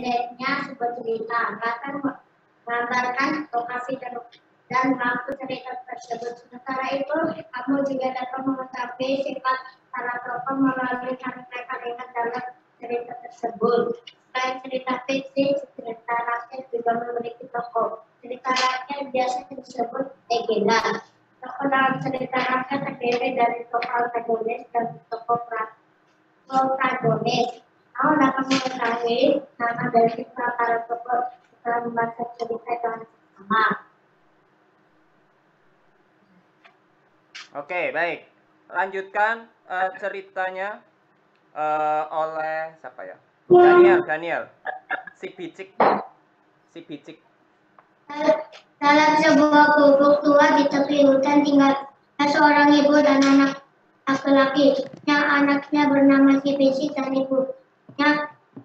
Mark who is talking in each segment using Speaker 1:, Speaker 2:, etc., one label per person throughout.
Speaker 1: pendeknya sebuah cerita, akan menggambarkan lokasi dan waktu cerita tersebut. Sementara itu, kamu juga dapat mengetahui sifat para tokoh melalui kalimat-kalimat dalam cerita tersebut. Selain cerita fiksi, cerita rakyat juga memiliki tokoh. Cerita rakyat biasanya disebut legenda. Tokoh dalam cerita rakyat terdiri dari tokoh antagonis dan tokoh protagonis. Kamu dapat mengetahui nama dari para tokoh setelah membaca cerita yang sama.
Speaker 2: Oke, baik. Lanjutkan ceritanya oleh siapa ya? Daniel. Si Bicik.
Speaker 1: Dalam sebuah gubuk tua di tepi hutan tinggal seorang ibu dan anak laki-laki. Yang anaknya bernama si Bicik dan ibunya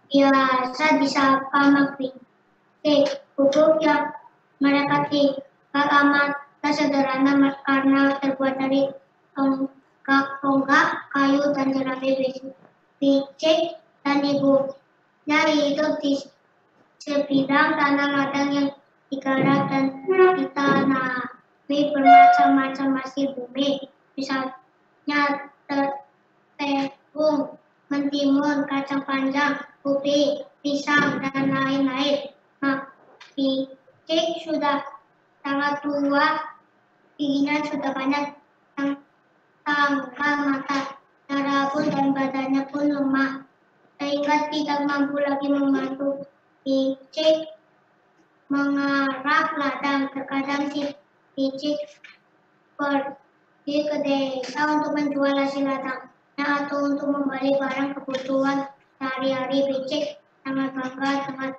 Speaker 1: biasa disapa Mak Bicik. Gubuk yang mereka tinggal amat sederhana karena terbuat dari tonggak kayu dan jerami. Bicik dan ibunya hidup di sebidang tanah ladang yang digarap dan ditanami bermacam-macam hasil bumi, misalnya tepung, mentimun, kacang panjang, ubi, pisang, dan lain-lain. Mak Bicik sudah sangat tua, giginya sudah banyak, tanggal mata, darah pun dan badannya pun lemah, sehingga tidak mampu lagi membantu Bicik mengarap ladang. Terkadang si Bicik pergi ke desa untuk menjual hasil ladangnya atau untuk membeli barang kebutuhan sehari-hari. Bicik sangat bangga dengan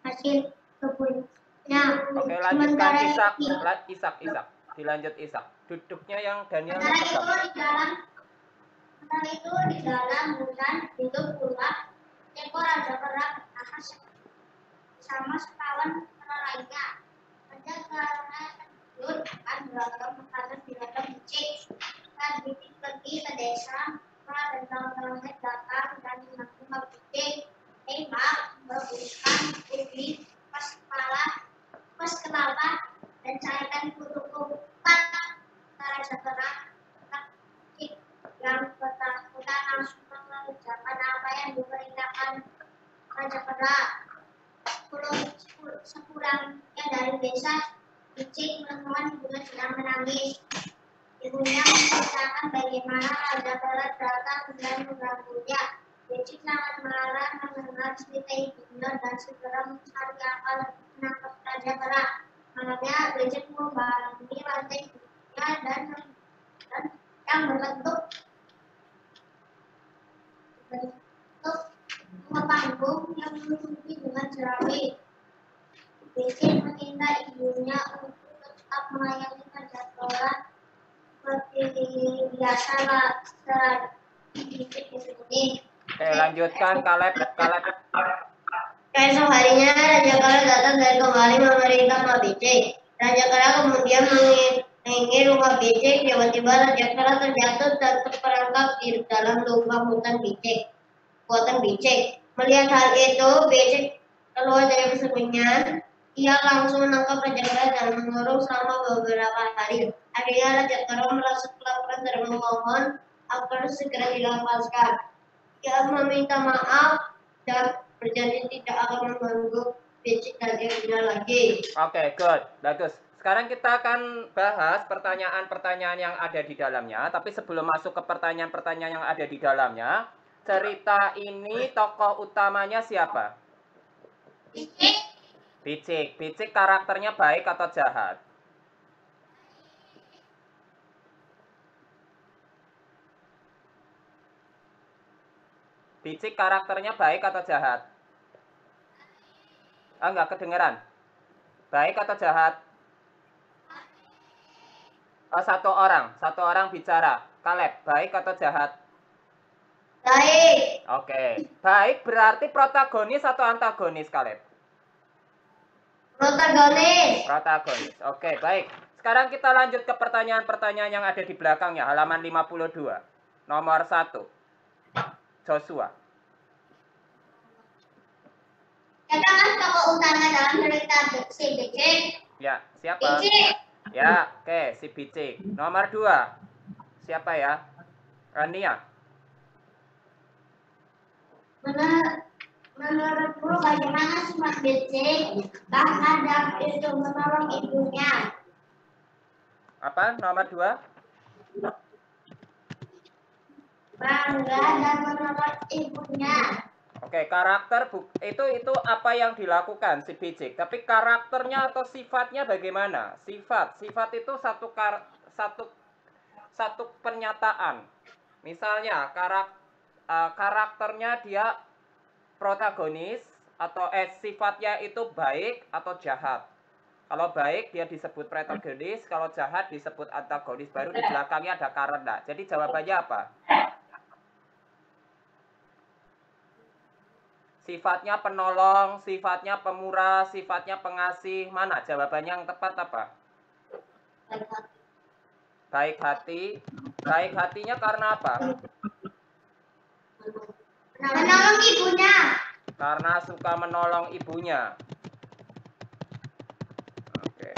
Speaker 1: hasil kebunnya.
Speaker 2: Oke, lanjutkan Isak. Dilanjut Isak. Duduknya yang Daniel
Speaker 1: Sementara itu di dalam hutan hidup pula ekor raja kera bernama sama sekawan kera lainnya. Raja kera tersebut akan beragam makanan di ladang Bicik. Dan Bicik pergi ke desa, dan kawan-kawannya datang dan mengaku Mak Bicik. Mak, berbuskan ubi, pas kelapa, dan cairkan kutu-kutan. Raja kera yang ketakutan langsung mengerjakan apa yang diperintahkan Raja Kera. Sepulangnya dari desa, Bicik menemukan ibunya sedang menangis. Ibunya menceritakan bagaimana Raja Kera datang dan mengganggunya. Bicik sangat marah mendengar cerita ibunya dan segera mencari akal untuk menangkap Raja Kera. Malamnya Bicik membangun rantai ibunya dan yang berbentuk bunga panggung yang menutupi dengan jerami. Bicik meminta ibunya untuk tetap melayani Raja Kera seperti biasa setelah Bicik disembunyi.
Speaker 2: Lanjutkan Kaleb.
Speaker 1: Keesok harinya Raja Kera datang dan kembali memerintah Mak Bicik. Raja Kera kemudian mengingingi rumah Bicik. Tiba-tiba Raja Kera terjatuh dan terperangkap di dalam lubang hutan buatan Bicik. Melihat hal itu, Bicik keluar dari persembunyian. Ia langsung menangkap Raja Kera dan mengurung selama beberapa hari. Akhirnya Raja Kera merasa kelaparan dan memohon agar segera dilepaskan. Ia meminta maaf dan berjanji tidak akan mengganggu Bicik dan ibunya lagi.
Speaker 2: Oke, good. Bagus. Sekarang kita akan bahas pertanyaan-pertanyaan yang ada di dalamnya. Tapi sebelum masuk ke pertanyaan-pertanyaan yang ada di dalamnya, cerita ini tokoh utamanya siapa? Bicik. Bicik karakternya baik atau jahat? Bicik karakternya baik atau jahat? Enggak kedengeran. Baik atau jahat? Satu orang bicara. Kaleb, baik atau jahat?
Speaker 1: Baik.
Speaker 2: Oke. Baik berarti protagonis atau antagonis, Kaleb? Protagonis. Oke, baik. Sekarang kita lanjut ke pertanyaan-pertanyaan yang ada di belakangnya, halaman 52. Nomor 1. Joshua.
Speaker 1: Kata utama dalam cerita si Bicik.
Speaker 2: Ya, siapa?
Speaker 1: Bicik.
Speaker 2: Ya, oke, si Bicik. Nomor 2. Siapa ya? Rania.
Speaker 1: Menurut guru bagaimana sifat Bicik? Bangga itu menolong ibunya.
Speaker 2: Apa? Nomor 2?
Speaker 1: Bangga dan menolong ibunya.
Speaker 2: Oke, karakter itu apa yang dilakukan si Bicik. Tapi karakternya atau sifatnya bagaimana? Sifat itu satu pernyataan. Misalnya karakternya dia protagonis atau sifatnya itu baik atau jahat. Kalau baik dia disebut protagonis, kalau jahat disebut antagonis. Baru di belakangnya ada karena. Jadi jawabannya apa? Sifatnya penolong, sifatnya pemurah, sifatnya pengasih. Mana jawabannya yang tepat apa? Baik hati. Baik hatinya karena apa?
Speaker 1: Menolong ibunya.
Speaker 2: Karena suka menolong ibunya. Oke.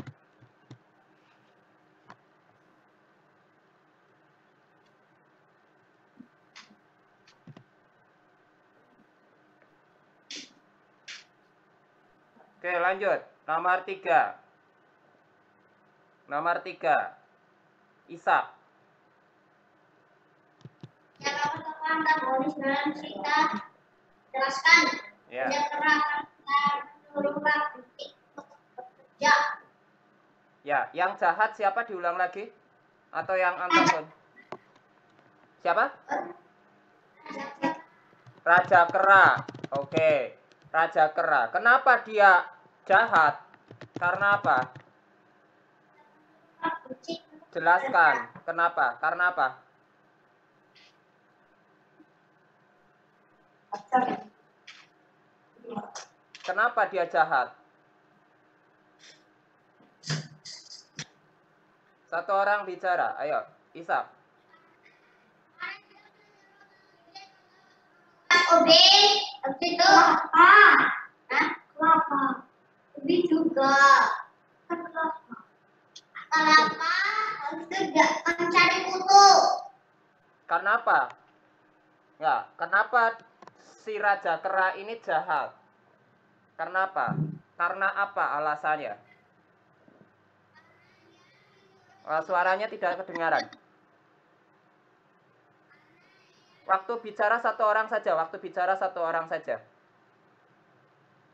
Speaker 2: Oke, lanjut. Nomor 3. Nomor 3. Ishak.
Speaker 1: Siapa tokoh antagonis dalam cerita? Jelaskan.
Speaker 2: Ya.
Speaker 1: Dia keras dan menyuruh Bicik bekerja.
Speaker 2: Ya, yang jahat siapa diulang lagi? Atau yang antagonis? Siapa? Raja Kera. Oke. Raja Kera. Kenapa dia jahat? Karena apa? Jelaskan. Kenapa? Karena apa? Kenapa dia jahat? Satu orang bicara. Ayo, Ishak.
Speaker 1: Ubi, habis itu apa? Hah? Kelapa. Ubi juga. Kelapa, habis itu mencari kutu.
Speaker 2: Karena apa? Ya, kenapa si Raja Kera ini jahat? Karena apa? Karena apa alasannya? Suaranya tidak kedengaran. Waktu bicara satu orang saja.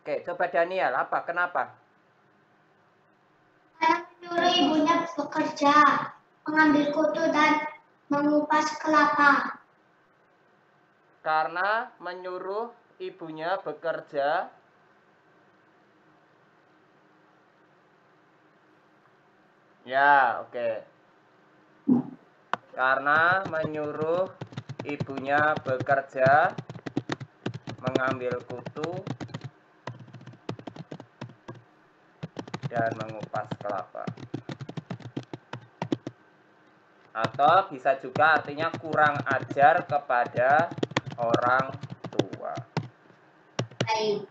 Speaker 2: Oke, coba Daniel. Apa? Kenapa?
Speaker 1: Karena menyuruh ibunya bekerja, mengambil kutu dan mengupas kelapa.
Speaker 2: Karena menyuruh ibunya bekerja ya, oke. Karena menyuruh ibunya bekerja, mengambil kutu, dan mengupas kelapa. Atau bisa juga artinya kurang ajar kepada orang tua.
Speaker 1: Baik.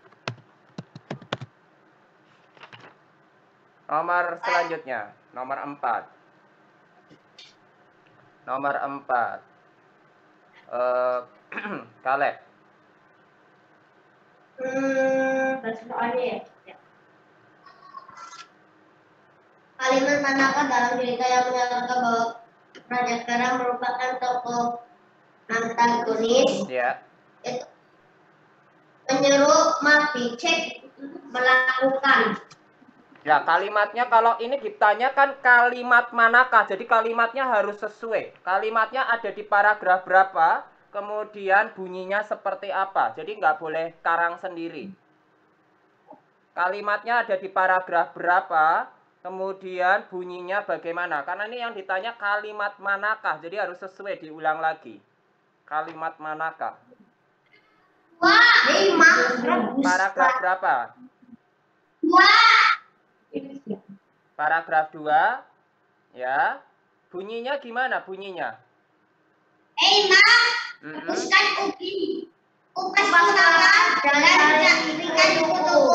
Speaker 2: Nomor selanjutnya, nomor 4. Nomor 4. Kaleb.
Speaker 1: Kalimat manakah dalam cerita yang menyatakan bahwa Raja Kera merupakan tokoh antagonis?
Speaker 2: Ya.
Speaker 1: Itu menyuruh Bicik melakukan.
Speaker 2: Ya, kalimatnya kalau ini ditanyakan kalimat manakah, jadi kalimatnya harus sesuai. Kalimatnya ada di paragraf berapa, kemudian bunyinya seperti apa. Jadi nggak boleh karang sendiri. Kalimatnya ada di paragraf berapa, kemudian bunyinya bagaimana. Karena ini yang ditanya kalimat manakah, jadi harus sesuai, diulang lagi. Kalimat manakah?
Speaker 1: Wah, 5.
Speaker 2: Paragraf berapa?
Speaker 1: 2.
Speaker 2: Paragraf 2. Ya. Bunyinya gimana bunyinya?
Speaker 1: Rebuskan ubi, kupas kelapa, dan berikan kutu.